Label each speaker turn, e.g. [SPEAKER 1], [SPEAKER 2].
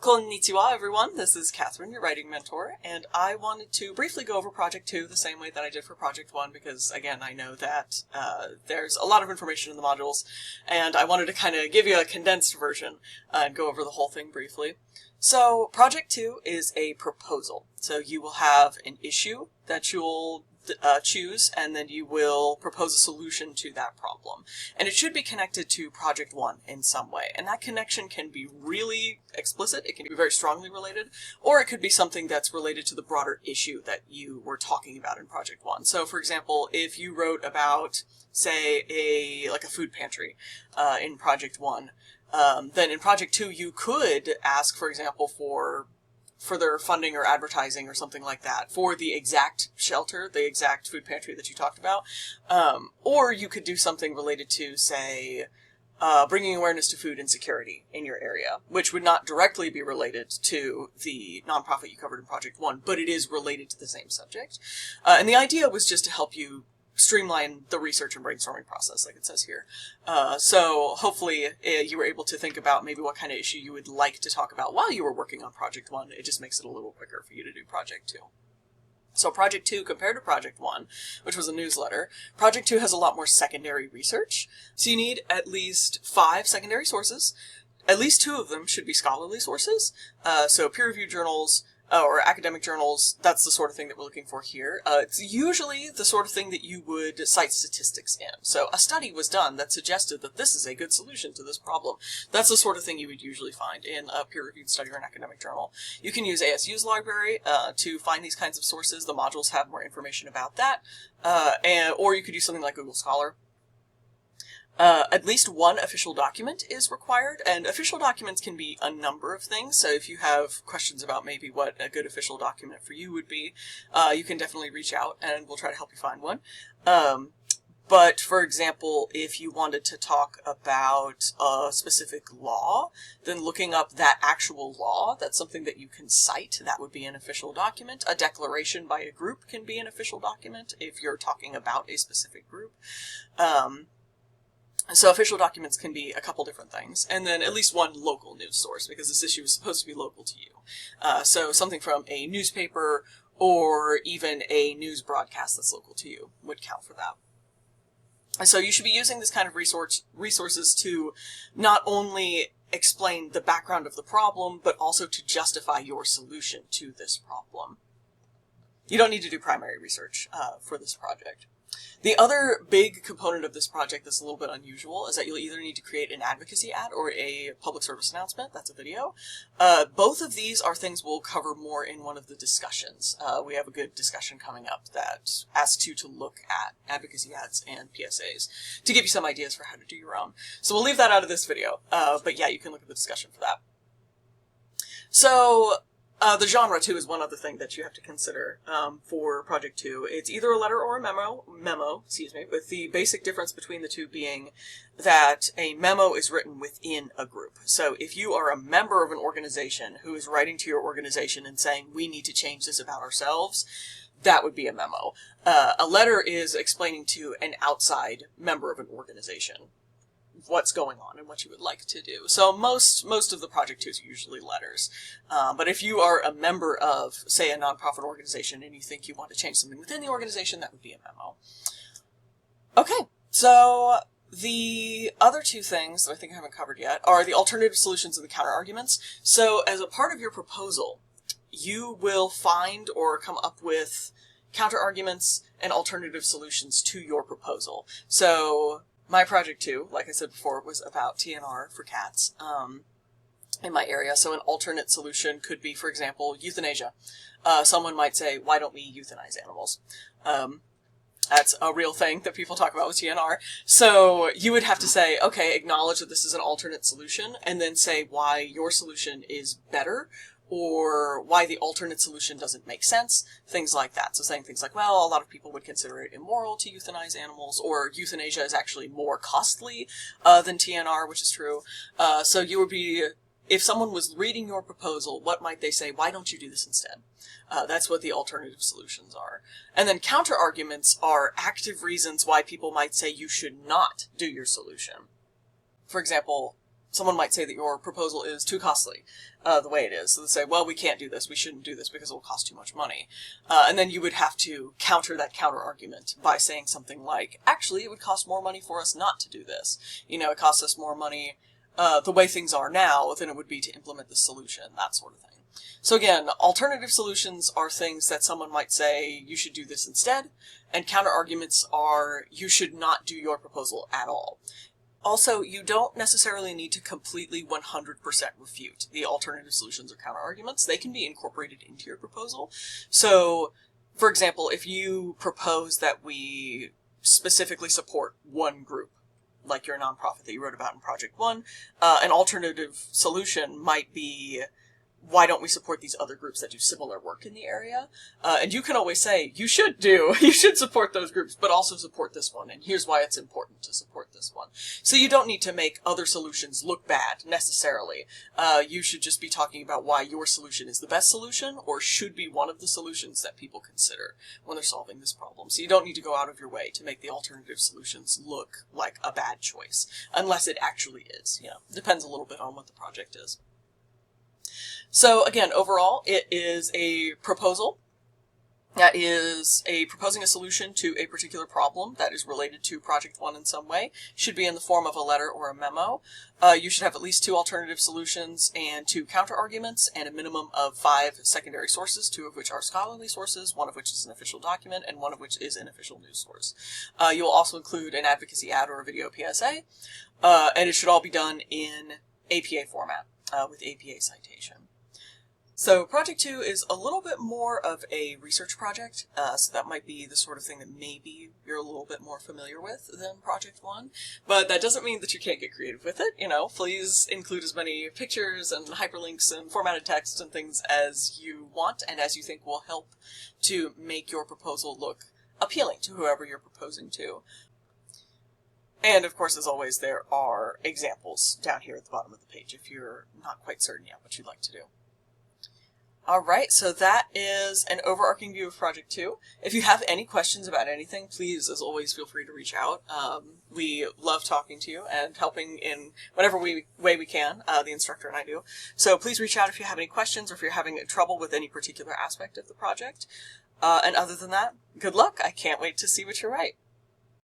[SPEAKER 1] Konnichiwa, everyone. This is Catherine, your writing mentor, and I wanted to briefly go over Project 2 the same way that I did for Project 1 because, again, I know that there's a lot of information in the modules, and I wanted to kind of give you a condensed version and go over the whole thing briefly. So, Project 2 is a proposal. So you will have an issue that you'll choose, and then you will propose a solution to that problem. And it should be connected to Project 1 in some way. And that connection can be really explicit, it can be very strongly related, or it could be something that's related to the broader issue that you were talking about in Project 1. So, for example, if you wrote about, say, a food pantry in Project 1, then in Project 2 you could ask, for example, for further funding or advertising or something like that for the exact shelter, the exact food pantry that you talked about. Or you could do something related to, say, bringing awareness to food insecurity in your area, which would not directly be related to the nonprofit you covered in Project 1, but it is related to the same subject. And the idea was just to help you streamline the research and brainstorming process, like it says here. So hopefully you were able to think about maybe what kind of issue you would like to talk about while you were working on Project 1. It just makes it a little quicker for you to do Project 2. So Project 2, compared to Project 1, which was a newsletter, Project 2 has a lot more secondary research. So you need at least 5 secondary sources. At least 2 of them should be scholarly sources. So peer-reviewed journals, or academic journals, that's the sort of thing that we're looking for here. It's usually the sort of thing that you would cite statistics in. So a study was done that suggested that this is a good solution to this problem. That's the sort of thing you would usually find in a peer-reviewed study or an academic journal. You can use ASU's library to find these kinds of sources. The modules have more information about that. Or you could use something like Google Scholar. At least one official document is required, and official documents can be a number of things, so if you have questions about maybe what a good official document for you would be, you can definitely reach out and we'll try to help you find one. But, for example, if you wanted to talk about a specific law, then looking up that actual law, that's something that you can cite. That would be an official document. A declaration by a group can be an official document if you're talking about a specific group. So official documents can be a couple different things, and then at least one local news source, because this issue is supposed to be local to you. So something from a newspaper or even a news broadcast that's local to you would count for that. And so you should be using this kind of resources to not only explain the background of the problem, but also to justify your solution to this problem. You don't need to do primary research for this project. The other big component of this project that's a little bit unusual is that you'll either need to create an advocacy ad or a public service announcement. That's a video. Both of these are things we'll cover more in one of the discussions. We have a good discussion coming up that asks you to look at advocacy ads and PSAs to give you some ideas for how to do your own. So we'll leave that out of this video, but yeah, you can look at the discussion for that. So the genre, too, is one other thing that you have to consider for Project 2. It's either a letter or a memo, with the basic difference between the two being that a memo is written within a group. So if you are a member of an organization who is writing to your organization and saying, we need to change this about ourselves, that would be a memo. A letter is explaining to an outside member of an organization what's going on and what you would like to do. So most of the Project 2s are usually letters. But if you are a member of, say, a nonprofit organization and you think you want to change something within the organization, that would be a memo. Okay, so the other 2 things that I think I haven't covered yet are the alternative solutions and the counter-arguments. So as a part of your proposal, you will find or come up with counter-arguments and alternative solutions to your proposal. So my Project 2, like I said before, was about TNR for cats in my area. So an alternate solution could be, for example, euthanasia. Someone might say, why don't we euthanize animals? That's a real thing that people talk about with TNR. So you would have to say, okay, acknowledge that this is an alternate solution, and then say why your solution is better, or why the alternate solution doesn't make sense, things like that. So saying things like, well, a lot of people would consider it immoral to euthanize animals, or euthanasia is actually more costly than TNR, which is true. So you would be, if someone was reading your proposal, what might they say? Why don't you do this instead? That's what the alternative solutions are. And then counter-arguments are active reasons why people might say you should not do your solution. For example, someone might say that your proposal is too costly the way it is. So they say, well, we can't do this, we shouldn't do this because it will cost too much money. And then you would have to counter that counter argument by saying something like, actually, it would cost more money for us not to do this. You know, it costs us more money the way things are now than it would be to implement the solution, that sort of thing. So again, alternative solutions are things that someone might say, you should do this instead, and counter arguments are, you should not do your proposal at all. Also, you don't necessarily need to completely 100% refute the alternative solutions or counter-arguments. They can be incorporated into your proposal. So, for example, if you propose that we specifically support one group, like your nonprofit that you wrote about in Project 1, an alternative solution might be, why don't we support these other groups that do similar work in the area? And you can always say, you should support those groups, but also support this one, and here's why it's important to support this one. So you don't need to make other solutions look bad, necessarily. You should just be talking about why your solution is the best solution, or should be one of the solutions that people consider when they're solving this problem. So you don't need to go out of your way to make the alternative solutions look like a bad choice, unless it actually is. You know, depends a little bit on what the project is. So again, overall, it is a proposal that is proposing a solution to a particular problem that is related to Project 1 in some way. Should be in the form of a letter or a memo. You should have at least 2 alternative solutions and 2 counter-arguments and a minimum of 5 secondary sources, 2 of which are scholarly sources, 1 of which is an official document, and 1 of which is an official news source. You'll also include an advocacy ad or a video PSA, and it should all be done in APA format with APA citation. So Project 2 is a little bit more of a research project, so that might be the sort of thing that maybe you're a little bit more familiar with than Project 1, but that doesn't mean that you can't get creative with it. You know, please include as many pictures and hyperlinks and formatted text and things as you want and as you think will help to make your proposal look appealing to whoever you're proposing to. And of course, as always, there are examples down here at the bottom of the page if you're not quite certain yet what you'd like to do. Alright, so that is an overarching view of Project 2. If you have any questions about anything, please, as always, feel free to reach out. We love talking to you and helping in whatever way we can, the instructor and I do. So please reach out if you have any questions or if you're having trouble with any particular aspect of the project. And other than that, good luck. I can't wait to see what you write.